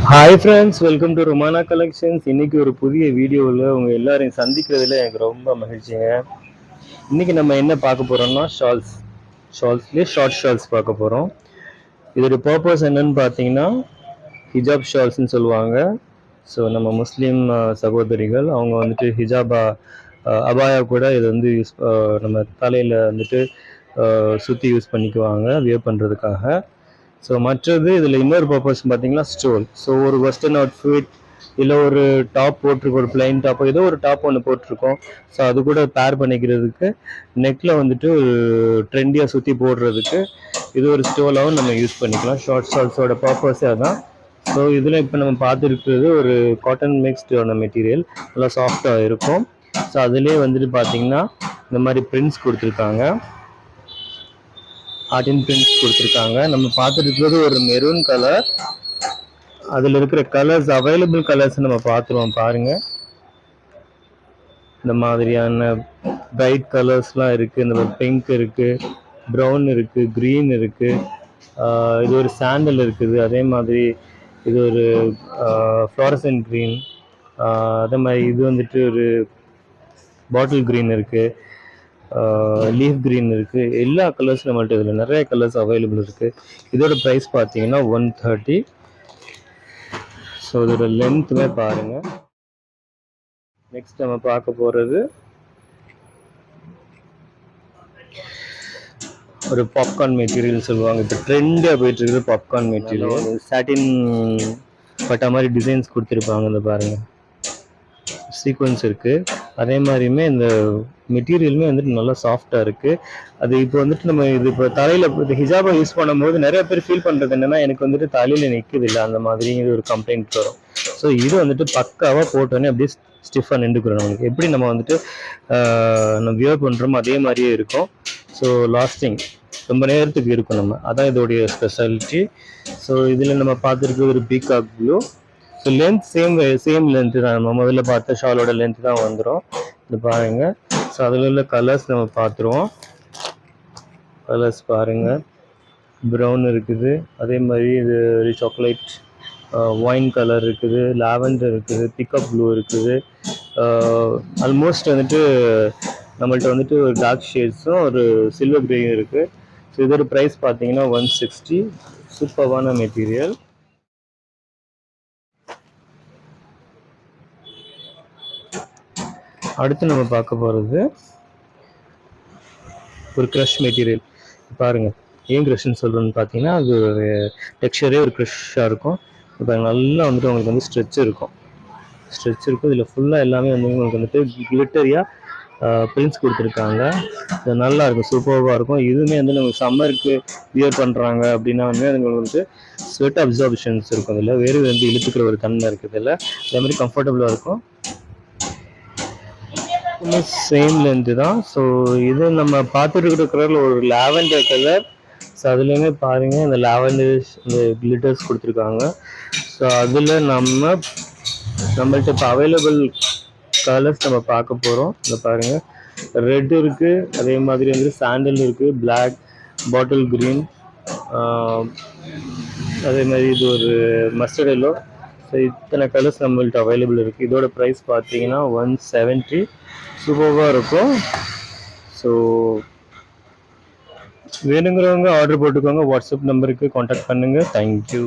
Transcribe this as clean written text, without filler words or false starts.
Hi friends, welcome to Romana collections. இன்னைக்கு ஒரு புதிய வீடியோவில் உங்கள் எல்லாரையும் சந்திக்கிறதுல எனக்கு ரொம்ப மகிழ்ச்சிங்க. இன்னைக்கு நம்ம என்ன பார்க்க போறோம்னா ஷால்ஸ்லேயே ஷார்ட் ஷால்ஸ் பார்க்க போகிறோம். இதோட பர்பஸ் என்னன்னு பார்த்தீங்கன்னா ஹிஜாப் ஷால்ஸ்ன்னு சொல்லுவாங்க. ஸோ நம்ம முஸ்லீம் சகோதரிகள் அவங்க வந்துட்டு ஹிஜாபா அபாயா கூட இதை வந்து நம்ம தலையில் வந்துட்டு சுற்றி யூஸ் பண்ணிக்குவாங்க வியர் பண்ணுறதுக்காக. ஸோ மற்றது இதில் இன்னொரு பர்பஸ் பார்த்தீங்கன்னா ஸ்டோல். ஸோ ஒரு வெஸ்டர்ன் அவுட்ஃபிட் இல்லை ஒரு டாப் போட்டிருக்கோம், ஒரு பிளைன் டாப், ஏதோ ஒரு டாப் ஒன்று போட்டிருக்கோம். ஸோ அது கூட பேர் பண்ணிக்கிறதுக்கு நெக்கில் வந்துட்டு ஒரு ட்ரெண்டியாக சுற்றி போடுறதுக்கு இது ஒரு ஸ்டோலாகவும் நம்ம யூஸ் பண்ணிக்கலாம். ஷார்ட் ஷால்ஸோட பர்பஸே அதான். ஸோ இதில் இப்போ நம்ம பார்த்துருக்கிறது ஒரு காட்டன் மிக்ஸ்டான மெட்டீரியல், நல்லா சாஃப்டாக இருக்கும். ஸோ அதுலேயே வந்துட்டு பார்த்தீங்கன்னா இந்த மாதிரி பிரிண்ட்ஸ் கொடுத்துருக்காங்க, ஆர்டின் பிரிண்ட்ஸ் கொடுத்துருக்காங்க. நம்ம பார்த்துட்டு இருக்கிறது ஒரு மெரூன் கலர். அதில் இருக்கிற கலர்ஸ், அவைலபிள் கலர்ஸ் நம்ம பார்த்துருவோம் பாருங்க. இந்த மாதிரியான பிரைட் கலர்ஸ்லாம் இருக்குது. இந்த பிங்க் இருக்குது, ப்ரௌன் இருக்குது, க்ரீன் இருக்குது, இது ஒரு சாண்டல் இருக்குது, அதே மாதிரி இது ஒரு ஃப்ளாரசன்ட் க்ரீன், அதே மாதிரி இது வந்துட்டு ஒரு பாட்டில் க்ரீன் இருக்குது, லீஃப் க்ரீன் இருக்குது. எல்லா கலர்ஸும் நம்மள்ட்ட இதில் நிறைய கலர்ஸ் அவைலபிள் இருக்குது. இதோட ப்ரைஸ் பார்த்தீங்கன்னா 130. ஸோ இதோட லென்த்துமே பாருங்கள். நெக்ஸ்ட் நம்ம பார்க்க போகிறது ஒரு பாப்கார்ன் மெட்டீரியல் சொல்லுவாங்க. இப்போ ட்ரெண்டாக போயிட்டு இருக்குது பாப்கார்ன் மெட்டீரியல். சாட்டின் பட்டா மாதிரி டிசைன்ஸ் கொடுத்துருப்பாங்க. இந்த பாருங்கள், சீக்வன்ஸ் இருக்குது. அதே மாதிரியுமே இந்த மெட்டீரியலுமே வந்துட்டு நல்லா சாஃப்டாக இருக்குது. அது இப்போ வந்துட்டு நம்ம இது இப்போ தலையில் இது ஹிஜாபை யூஸ் பண்ணும்போது நிறைய பேர் ஃபீல் பண்ணுறது என்னென்னா, எனக்கு வந்துட்டு தலையில் நிற்குது இல்லை, அந்த மாதிரி ஒரு கம்ப்ளைண்ட் வரும். ஸோ இது வந்துட்டு பக்காவாக போட்டோன்னே அப்படியே ஸ்டிஃபாக நின்றுக்கிறோம். நம்மளுக்கு எப்படி நம்ம வந்துட்டு நம்ம வியர் பண்ணுறோமோ அதே மாதிரியே இருக்கும். ஸோ லாஸ்டிங் ரொம்ப நேரத்துக்கு இருக்கும். நம்ம அதான் இதோடைய ஸ்பெஷாலிட்டி. ஸோ இதில் நம்ம பார்த்துருக்கு ஒரு peacock blue. So length same length தான். நம்ம முதல்ல பார்த்த ஷாலோட லென்த்து தான் வந்துடும். இது பாருங்கள். ஸோ அதில் உள்ள கலர்ஸ் நம்ம பார்த்துருவோம். கலர்ஸ் பாருங்கள், ப்ரௌன் இருக்குது, அதே மாதிரி இது சாக்லேட் ஒயின் கலர் இருக்குது, லாவெண்டர் இருக்குது, பிக்கப் ப்ளூ இருக்குது. ஆல்மோஸ்ட் வந்துட்டு நம்மள்ட்ட வந்துட்டு ஒரு டார்க் ஷேட்ஸும் ஒரு சில்வர் கிரேயும் இருக்குது. ஸோ இதோட ப்ரைஸ் பார்த்தீங்கன்னா 160. சூப்பர்வான மெட்டீரியல். அடுத்து நம்ம பார்க்க போகிறது ஒரு க்ரஷ் மெட்டீரியல். பாருங்கள், ஏன் க்ரஷ்ன்னு சொல்கிறோன்னு பார்த்தீங்கன்னா அது ஒரு டெக்ஸ்சரே ஒரு க்ரஷ்ஷாக இருக்கும். இப்போ நல்லா வந்துட்டு உங்களுக்கு வந்து ஸ்ட்ரெச் இருக்கும். இதில் ஃபுல்லாக எல்லாமே வந்து உங்களுக்கு வந்துட்டு கிளிட்டரியாக பிரிண்ட்ஸ் கொடுத்துருக்காங்க. இது நல்லா இருக்கும், சூப்பராக இருக்கும். இதுவுமே வந்து நம்ம சம்மருக்கு வியர் பண்ணுறாங்க அப்படின்னா வந்து உங்களுக்கு வந்து ஸ்வெட் அப்சார்ப்ஷன்ஸ் இருக்கும். இதில் வேறு வந்து இழுத்துக்கிற ஒரு தன்மை இருக்குது. இதில் அதே மாதிரி கம்ஃபர்டபுளாக இருக்கும். சேம் லென்த்து தான். ஸோ இது நம்ம பார்த்துட்டு இருக்கிற கலரில் ஒரு லாவெண்டர் கலர். ஸோ அதுலேயுமே பாருங்கள், இந்த லாவெண்டர்ஸ் இந்த கிளிட்டர்ஸ் கொடுத்துருக்காங்க. ஸோ அதில் நம்மள்ட்ட இப்போ அவைலபிள் கலர்ஸ் நம்ம பார்க்க போகிறோம். இதை பாருங்கள், ரெட் இருக்குது, அதே மாதிரி வந்து சாண்டல் இருக்குது, பிளாக், பாட்டில் க்ரீன், அதே மாதிரி இது ஒரு மஸ்டர்ட் எல்லோ. ஸோ இத்தனை கலர்ஸ் நம்மள்ட்ட அவைலபிள் இருக்குது. இதோட ப்ரைஸ் பார்த்தீங்கன்னா 170. சூப்பராக இருக்கும். ஸோ வேணுங்கிறவங்க ஆர்டர் போட்டுக்கோங்க. வாட்ஸ்அப் நம்பருக்கு காண்டாக்ட் பண்ணுங்கள். தேங்க்யூ.